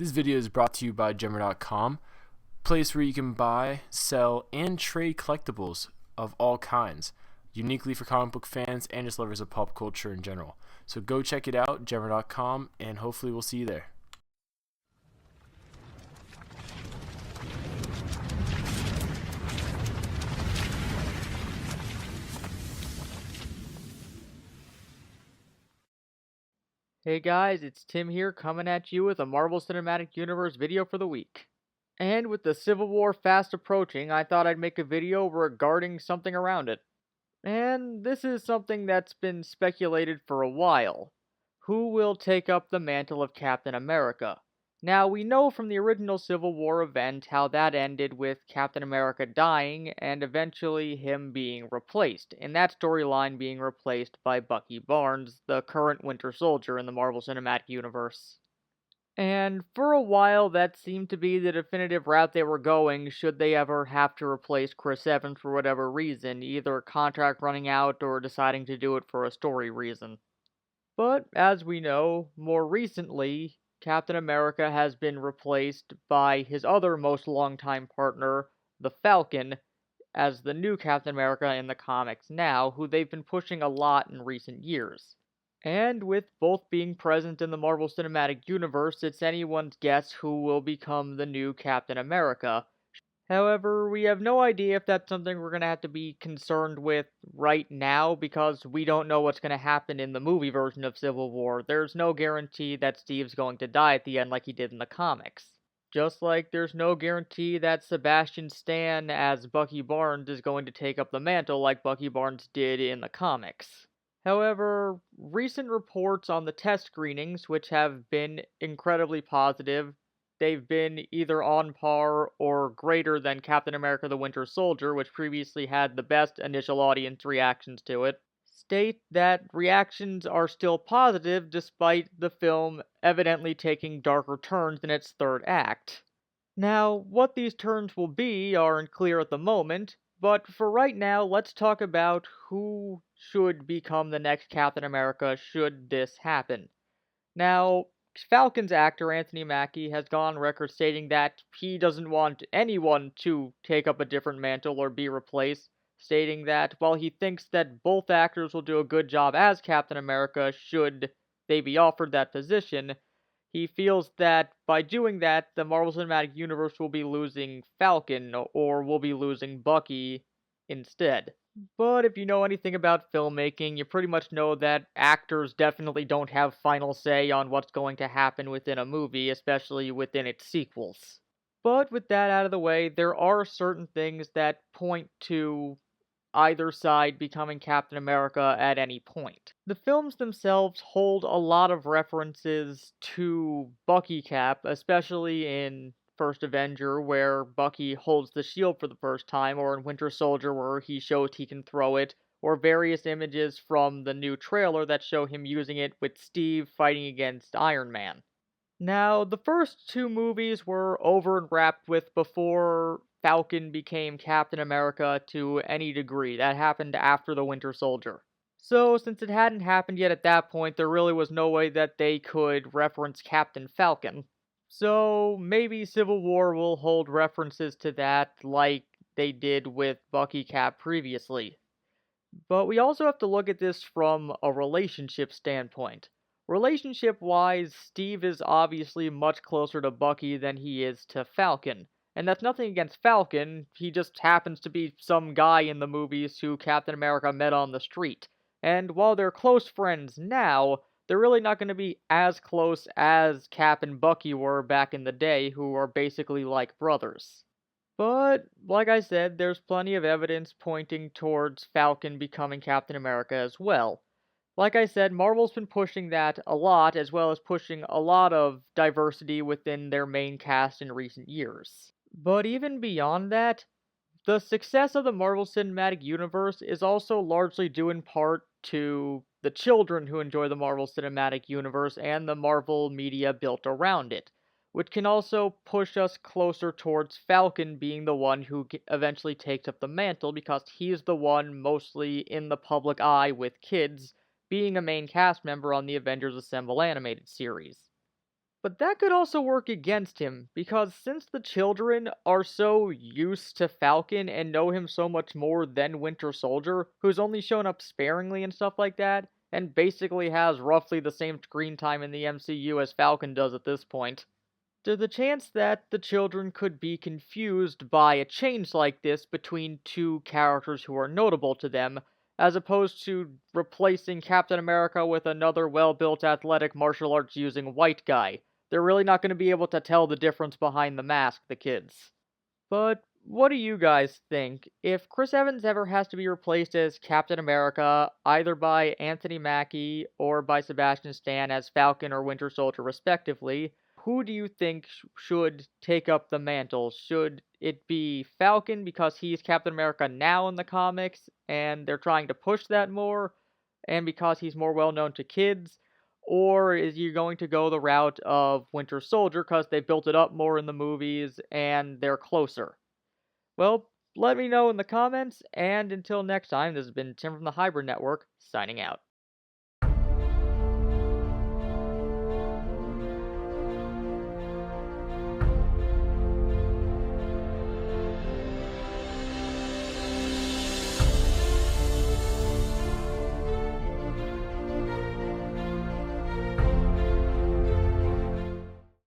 This video is brought to you by Gemmer.com, a place where you can buy, sell, and trade collectibles of all kinds, uniquely for comic book fans and just lovers of pop culture in general. So go check it out, Gemmer.com, and hopefully we'll see you there. Hey guys, it's Tim here coming at you with a Marvel Cinematic Universe video for the week. And with the Civil War fast approaching, I thought I'd make a video regarding something around it. And this is something that's been speculated for a while. Who will take up the mantle of Captain America? Now, we know from the original Civil War event how that ended with Captain America dying and eventually him being replaced, and that storyline being replaced by Bucky Barnes, the current Winter Soldier in the Marvel Cinematic Universe. And for a while, that seemed to be the definitive route they were going should they ever have to replace Chris Evans for whatever reason, either contract running out or deciding to do it for a story reason. But, as we know, more recently, Captain America has been replaced by his other most longtime partner, the Falcon, as the new Captain America in the comics now, who they've been pushing a lot in recent years. And with both being present in the Marvel Cinematic Universe, it's anyone's guess who will become the new Captain America. However, we have no idea if that's something we're going to have to be concerned with right now because we don't know what's going to happen in the movie version of Civil War. There's no guarantee that Steve's going to die at the end like he did in the comics. Just like there's no guarantee that Sebastian Stan as Bucky Barnes is going to take up the mantle like Bucky Barnes did in the comics. However, recent reports on the test screenings, which have been incredibly positive, they've been either on par or greater than Captain America the Winter Soldier, which previously had the best initial audience reactions to it, state that reactions are still positive despite the film evidently taking darker turns in its third act. Now, what these turns will be aren't clear at the moment, but for right now, let's talk about who should become the next Captain America should this happen. Now, Falcon's actor Anthony Mackie has gone on record stating that he doesn't want anyone to take up a different mantle or be replaced, stating that while he thinks that both actors will do a good job as Captain America should they be offered that position, he feels that by doing that, the Marvel Cinematic Universe will be losing Falcon or will be losing Bucky instead. But if you know anything about filmmaking, you pretty much know that actors definitely don't have final say on what's going to happen within a movie, especially within its sequels. But with that out of the way, there are certain things that point to either side becoming Captain America at any point. The films themselves hold a lot of references to Bucky Cap, especially in First Avenger, where Bucky holds the shield for the first time, or in Winter Soldier, where he shows he can throw it, or various images from the new trailer that show him using it with Steve fighting against Iron Man. Now, the first two movies were over and wrapped with before Falcon became Captain America to any degree. That happened after the Winter Soldier. So, since it hadn't happened yet at that point, there really was no way that they could reference Captain Falcon. So, maybe Civil War will hold references to that like they did with Bucky Cap previously. But we also have to look at this from a relationship standpoint. Relationship-wise, Steve is obviously much closer to Bucky than he is to Falcon. And that's nothing against Falcon, he just happens to be some guy in the movies who Captain America met on the street. And while they're close friends now, they're really not going to be as close as Cap and Bucky were back in the day, who are basically like brothers. But, like I said, there's plenty of evidence pointing towards Falcon becoming Captain America as well. Like I said, Marvel's been pushing that a lot, as well as pushing a lot of diversity within their main cast in recent years. But even beyond that, the success of the Marvel Cinematic Universe is also largely due in part to the children who enjoy the Marvel Cinematic Universe and the Marvel media built around it, which can also push us closer towards Falcon being the one who eventually takes up the mantle because he's the one mostly in the public eye with kids, being a main cast member on the Avengers Assemble animated series. But that could also work against him, because since the children are so used to Falcon and know him so much more than Winter Soldier, who's only shown up sparingly and stuff like that, and basically has roughly the same screen time in the MCU as Falcon does at this point, there's a chance that the children could be confused by a change like this between two characters who are notable to them, as opposed to replacing Captain America with another well-built athletic martial arts using white guy. They're really not going to be able to tell the difference behind the mask, the kids. But what do you guys think? If Chris Evans ever has to be replaced as Captain America, either by Anthony Mackie or by Sebastian Stan as Falcon or Winter Soldier respectively, who do you think should take up the mantle? Should it be Falcon because he's Captain America now in the comics and they're trying to push that more, and because he's more well known to kids? Or is you going to go the route of Winter Soldier because they built it up more in the movies and they're closer? Well, let me know in the comments, and until next time, this has been Tim from the Hybrid Network, signing out.